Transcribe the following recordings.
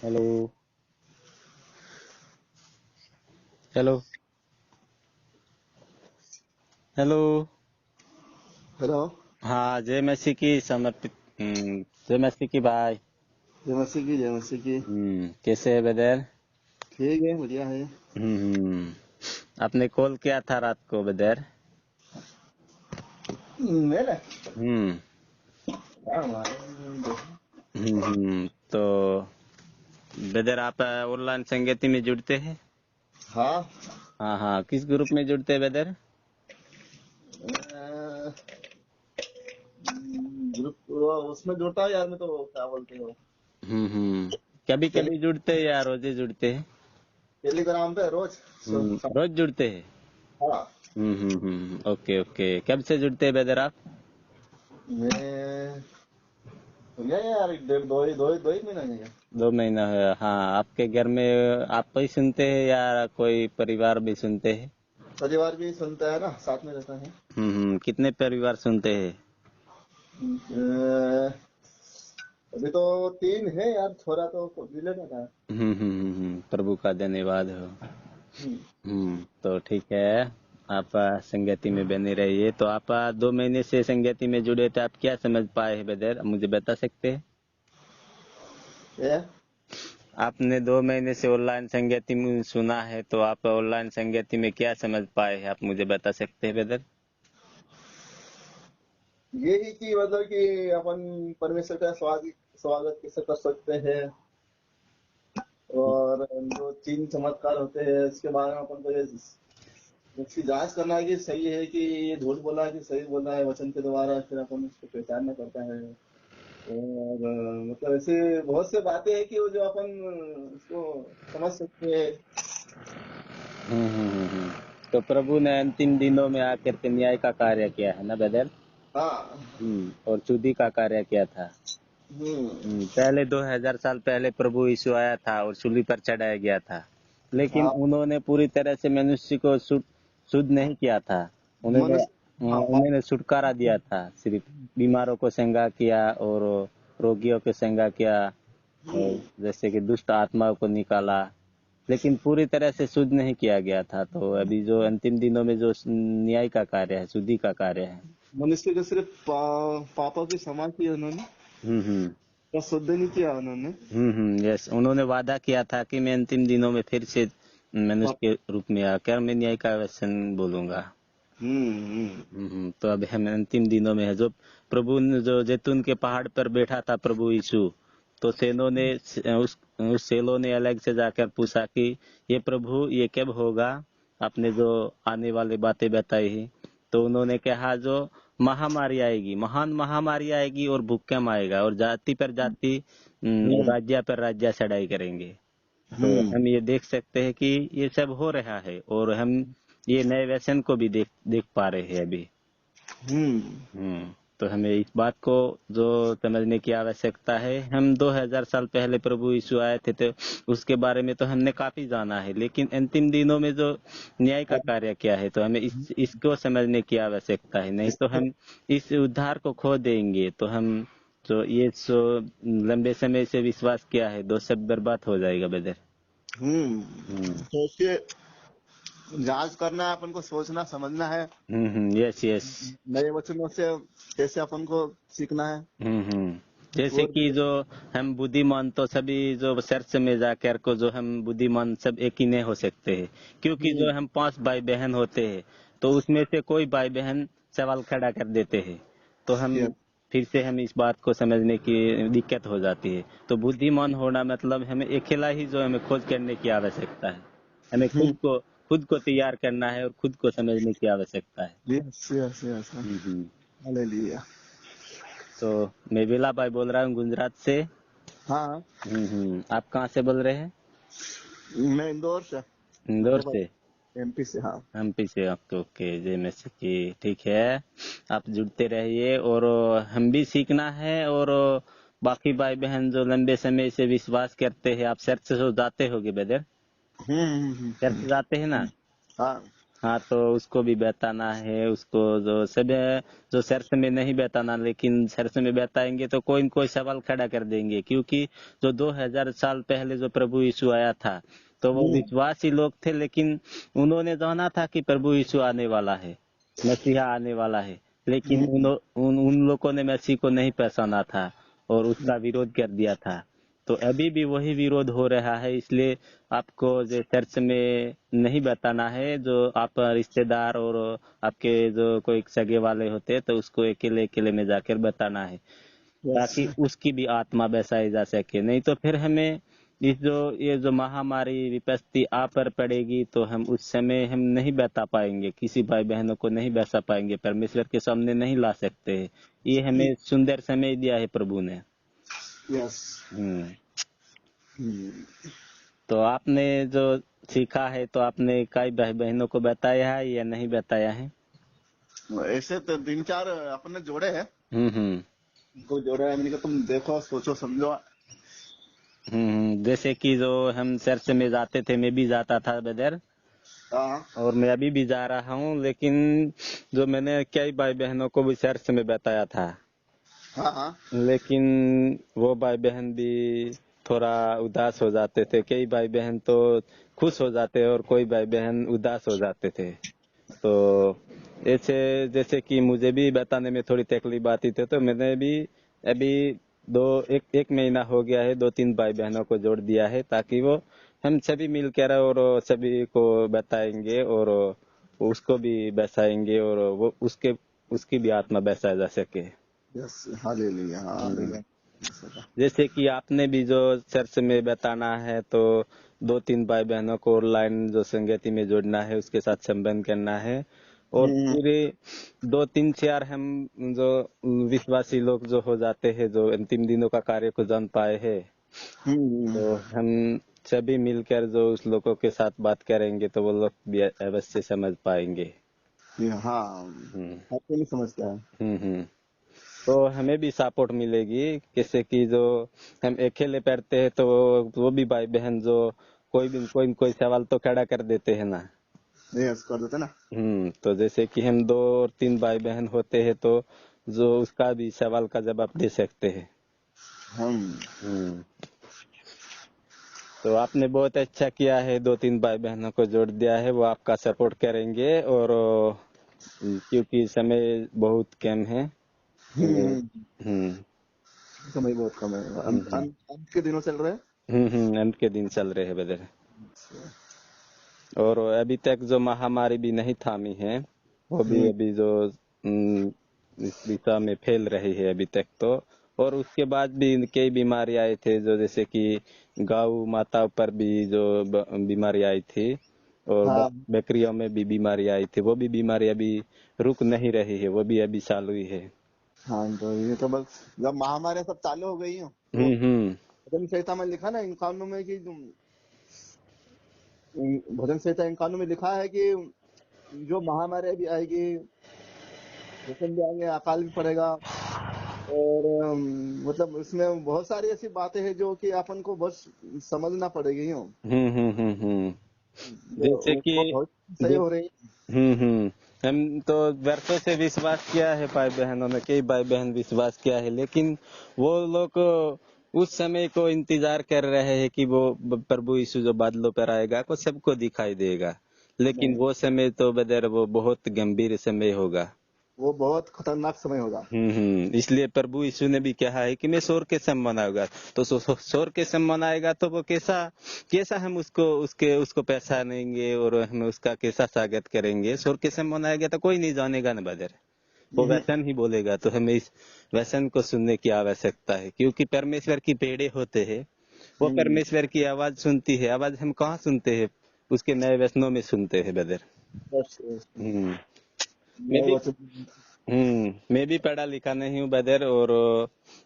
Hello. Hello. Hello. Hello. हाँ, जय मसीह की समर्पित। जय मसीह की भाई। जय मसीह की, जय मसीह की। कैसे है बदर? ठीक है, बढ़िया है। आपने कॉल किया था रात को बदर? मेरा हम्म तो बदर आप ऑनलाइन संगति में जुड़ते हैं? हाँ। हाँ हाँ, किस ग्रुप में जुड़ते हैं बदर? ग्रुप उसमें जुड़ता हूँ यार, मैं तो क्या बोलते हो, कभी टेली कभी जुड़ते हैं या रोजे जुड़ते हैं? टेलीग्राम पे रोज। रोज जुड़ते हैं। हाँ। ओके ओके, कब से जुड़ते हैं बदर आप? मैं हो गया यार, एक डेढ़ दो ही महीना हो गया। 2 महीना है। हाँ, आपके घर में आप ही सुनते हैं या कोई परिवार भी सुनते हैं? परिवार भी सुनता है ना, साथ में रहता है। कितने परिवार सुनते हैं? अभी तो 3 है यार, छोरा तो मिले ना था। प्रभु का धन्यवाद हो। हम्म। तो ठीक है। आप संगति में बने रहिए। तो आप 2 महीने से संगति में जुड़े थे, आप क्या समझ पाए हैं बदर, मुझे बता सकते हैं? ये आपने 2 महीने से ऑनलाइन संगति में सुना है, तो आप ऑनलाइन संगति में क्या समझ पाए हैं, आप मुझे बता सकते हैं बदर? यही कि मतलब कि अपन परमेश्वर का स्वागत स्वागत कैसे कर सकते हैं, और जो 3 चमत्कार होते हैं उसके बारे में अपन को ये उसकी जांच करना है कि सही है कि ये झूठ बोला है कि सही बोला है वचन के द्वारा, फिर अपन उसको पहचानना पड़ता है। और मतलब ऐसे बहुत से बातें हैं कि वो जो अपन उसको समझ सकते हैं। तो प्रभु ने अंतिम दिनों में आकर के न्याय का कार्य किया है ना बदर? हाँ। और शुद्धि का कार्य किया था। हम्म। पहले 2000 साल पहले प्रभु यीशु आया था और सूली पर चढ़ाया गया था, लेकिन हाँ। उन्होंने पूरी तरह से मनुष्य को शुद्ध नहीं किया था। उन्होंने मनुष्य। हाँ। उन्होंने छुटकारा दिया था, सिर्फ बीमारों को संगा किया और रोगियों को संगा किया, और जैसे कि दुष्ट आत्माओं को निकाला, लेकिन पूरी तरह से शुद्ध नहीं किया गया था। तो अभी जो अंतिम दिनों में जो न्याय का कार्य है, शुद्धि का कार्य है। मनुष्य को सिर्फ पापों की क्षमा की उन्होंने, हम्म बस शुद्ध नहीं किया उन्होंने। यस, उन्होंने वादा किया था कि मैं अंतिम दिनों में फिर से मनुष्य के रूप में आकर मैं न्याय का वचन बोलूंगा। हम्म। तो अब हम अंतिम दिनों में है। जो प्रभु ने जो जैतून के पहाड़ पर बैठा था प्रभु यीशु, तो सेनों ने उस सेलों ने अलग से जाकर पूछा कि ये प्रभु ये कब होगा, आपने जो आने वाली बातें बताई। तो उन्होंने कहा जो महामारी आएगी, महान महामारी आएगी और भूकंप आएगा और जाति पर जाति, हम्म। राज्य पर राज्य चढ़ाई करेंगे। तो हम्म। हम ये देख सकते हैं कि ये सब हो रहा है, और हम ये नए व्यसन को भी देख देख पा रहे हैं अभी। हम्म। तो हमें इस बात को जो समझने की आवश्यकता है। हम 2000 साल पहले प्रभु यीशु आए थे, तो उसके बारे में तो हमने काफी जाना है, लेकिन अंतिम दिनों में जो न्याय का कार्य किया है, तो हमें इसको समझने की आवश्यकता है। नहीं तो हम इस उद्धार को खो देंगे। तो हम जो ये सो लंबे समय से विश्वास किया है, दो सब बर्बाद हो जाएगा बदर। तो उसके जांच करना है अपन को, सोचना समझना है। Yes yes. नए वचनों से कैसे अपन को सीखना है जैसे वो। कि जो हम बुद्धिमान, तो सभी जो चर्च में जाकर को जो हम बुद्धिमान सब एक ही नहीं हो सकते हैं, क्योंकि जो हम 5 भाई बहन होते हैं, तो उसमें से कोई भाई बहन सवाल खड़ा कर देते हैं, तो हम फिर से हम इस बात को समझने की दिक्कत हो जाती है। तो बुद्धिमान होना मतलब हमें अकेला ही जो हमें खोज करने की आवश्यकता है। हमें खुद को तैयार करना है और खुद को समझने की आवश्यकता है। Yes yes yes. Hmm hallelujah. तो मैं बेला भाई बोल रहा हूँ गुजरात से। हाँ। आप कहाँ से बोल रहे हैं? मैं इंदौर से, इंदौर मध्य से। प्रदेश, एमपी से। हाँ। एमपी से। ओके ओके, जय मसीह की। ठीक है, आप जुड़ते रहिए, और हम भी सीखना है। और बाकी भाई बहन जो लंबे समय से विश्वास करते हैं, आप चर्च से जाते होगे ब्रदर? चर्च जाते हैं ना? हाँ। हाँ तो उसको भी बताना है, उसको जो सब है, जो चर्च में नहीं बताना, लेकिन चर्च में बताएंगे तो कोई न कोई सवाल खड़ा कर देंगे, क्योंकि जो 2000 साल पहले जो प्रभु यीशु आया था तो वो विश्वासी लोग थे, लेकिन उन्होंने जाना था कि प्रभु यीशु आने वाला है, मसीहा आने वाला है, लेकिन उन लोगों ने मसीह को नहीं पहचाना था और उसका विरोध कर दिया था। तो अभी भी वही विरोध हो रहा है, इसलिए आपको जो चर्च में नहीं बताना है, जो आप रिश्तेदार और आपके जो कोई सगे वाले होते हैं तो उसको अकेले अकेले में जाकर बताना है, यस। ताकि उसकी भी आत्मा बचाई जा सके। नहीं तो फिर हमें ये जो महामारी विपत्ति आ पर पड़ेगी तो हम उस समय हम नहीं बता पाएंगे, किसी भाई बहनों को नहीं बचा पाएंगे, परमेश्वर के सामने नहीं ला सकते हैं। ये हमें सुंदर समय दिया है प्रभु ने। यस। तो आपने जो सीखा है तो आपने कई भाई बहनों को बताया है या नहीं बताया है? ऐसे तो 3-4 अपने जोड़े हैं, हम्म। उनको जोड़ा है, मैंने कहा तुम देखो सोचो समझो। जैसे कि जो हम चर्च में जाते थे, मैं भी जाता था बदर, हाँ और मैं अभी भी जा रहा हूँ, लेकिन जो मैंने कई भाई बहनों को भी चर्च में बताया था, हाँ हाँ। लेकिन वो भाई बहन भी थोड़ा उदास हो जाते थे। कई भाई बहन तो खुश हो जाते और कोई भाई बहन उदास हो जाते थे। तो ऐसे जैसे कि मुझे भी बताने में थोड़ी तकलीफ आती थी, तो मैंने भी अभी एक महीना हो गया है, 2-3 भाई बहनों को जोड़ दिया है, ताकि वो हम सभी मिलकर और सभी को बताएंगे और उसको भी बसाएंगे और वो उसकी भी आत्मा बसा जा सके। यस। Hallelujah hallelujah. जैसे कि आपने भी जो चर्च में बताना है तो 2-3 भाई बहनों को ऑनलाइन जो संगति में जोड़ना है, उसके साथ संबंध करना है, और पूरे 2-3-4 हम जो विश्वासी लोग जो हो जाते हैं, जो अंतिम दिनों का कार्य को जान पाए हैं, तो हम सभी मिलकर जो उस लोगों के साथ बात करेंगे तो वो लोग भी अवश्य समझ पाएंगे। हाँ आपको नहीं समझता है। हम्म। तो हमें भी सपोर्ट मिलेगी, जैसे कि जो हम अकेले पढ़ते हैं तो वो भी भाई बहन जो कोई सवाल तो खड़ा कर देते हैं ना। यस कर देते ना। तो जैसे कि हम 2 और 3 भाई बहन होते हैं तो जो उसका भी सवाल का जवाब दे सकते हैं। हम्म। तो आपने बहुत अच्छा किया है, 2-3 भाई बहनों को जोड़ दिया है, वो आपका सपोर्ट करेंगे, और क्योंकि समय बहुत कम है। हम्म। समय बहुत कम है, अंत के दिनों चल रहे हैं। अंत के दिन चल रहे हैं बदर, और अभी तक जो महामारी भी नहीं थामी है, वो भी अभी जो इस दिशा में फैल रही है अभी तक तो। और उसके बाद भी कई बीमारी आए थे, जो जैसे कि गौ माता पर भी जो बीमारी आई थी, और हाँ बकरियों में भी बीमारी आई थी, वो भी बीमारी अभी रुक नहीं रही है, वो भी अभी चालू ही है। हाँ। तो ये तो बस जब महामारी सब चालू हो गई हो तो हम्म। भजन संहिता में लिखा ना इन कानूनों में कि भजन संहिता इन कानूनों में लिखा है कि जो महामारी भी आएगी, भूकंप भी आएंगे, अकाल भी पड़ेगा, और मतलब इसमें बहुत सारी ऐसी बातें हैं जो कि अपन को बस समझना पड़ेगी यूं। जैसे कि वो बहुत सही हो रही हम तो वर्षों से विश्वास किया है, भाई बहनों ने कई भाई बहन विश्वास किया है, लेकिन वो लोग उस समय को इंतजार कर रहे हैं कि वो प्रभु यीशु जो बादलों पर आएगा वो सबको दिखाई देगा, लेकिन नहीं, वो समय तो बदर वो बहुत गंभीर समय होगा। वो बहुत खतरनाक समय होगा। इसलिए प्रभु यीशु ने भी कहा है कि मैं शोर के समान आऊंगा। तो शोर के समान आएगा तो वो कैसा कैसा हम उसको पहचानेंगे और हम उसका कैसा स्वागत करेंगे? शोर के समान आएगा तो कोई नहीं जानेगा ना बदर, वो वचन ही बोलेगा। तो हमें इस वचन को सुनने की आवश्यकता है, क्योंकि परमेश्वर की पेड़े होते हैं, वो परमेश्वर की आवाज सुनती है। आवाज हम कहाँ सुनते हैं? उसके नए वचनों में सुनते हैं बदर। बस बस, हम्म। मैं नए भी वचन। मैं भी पढ़ा लिखा नहीं हूँ बदर, और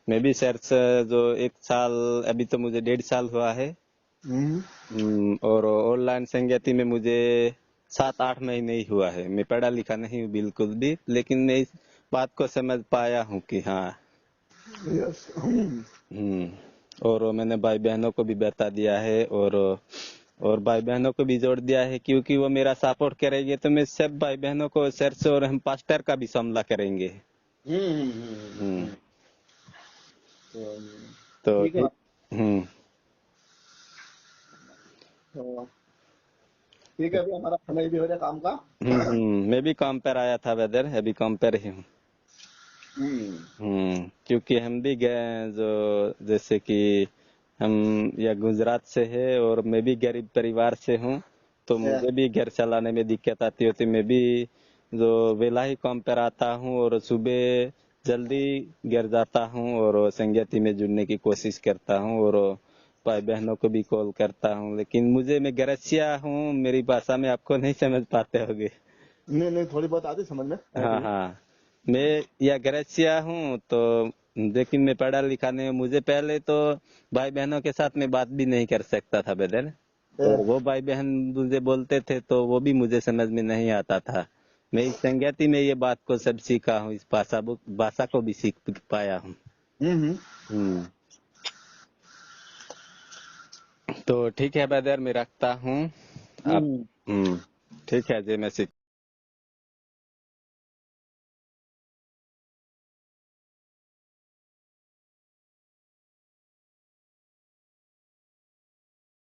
मैं भी चर्च जो 1 साल, अभी तो मुझे 1.5 साल हुआ है। और ऑनलाइन संगति में मुझे 7-8 महीने ही हुआ है। मैं पढ़ा लिखा नहीं हूँ बिल्कुल भी, लेकिन मैं इस बात को समझ पाया हूँ कि हाँ। यस। हम्म। और मैंने भाई बहनों को भी बता दिया है, और और भाई बहनों को भी जोड़ दिया है, क्योंकि वो मेरा सपोर्ट करेंगे तो मैं सब भाई बहनों को चर्च और हम पास्टर का भी सामना करेंगे। हम्म। तो तो ठीक है। ठीक। हम्म। तो ठीक है, अभी हमारा समय भी हो गया काम का। मैं भी काम पर आया था वेदर, अभी काम पर ही हूँ। क्योंकि हम भी गए जो, जैसे कि हम या गुजरात से है और मैं भी गरीब परिवार से हूँ, तो मुझे भी घर चलाने में दिक्कत आती होती। मैं भी जो वेला ही काम पर आता हूँ और सुबह जल्दी घर जाता हूँ और संगति में जुड़ने की कोशिश करता हूँ और भाई बहनों को भी कॉल करता हूँ। लेकिन मैं गरसिया हूँ, मेरी भाषा में आपको नहीं समझ पाते होगे। नहीं नहीं, थोड़ी बहुत आती समझ में, ऐसे हाँ नहीं। हाँ, मैं या गरसिया हूँ तो, लेकिन मैं पढ़ा लिखा नहीं हूँ। मुझे पहले तो भाई बहनों के साथ में बात भी नहीं कर सकता था बदर, और वो भाई बहन मुझे बोलते थे तो वो भी मुझे समझ में नहीं आता था। मैं इस संगति में ये बात को सब सीखा हूँ, इस भाषा को भी सीख पाया हूँ। हम्म। तो ठीक है बदर, मैं रखता हूँ। आप ठीक है, जय मसीह।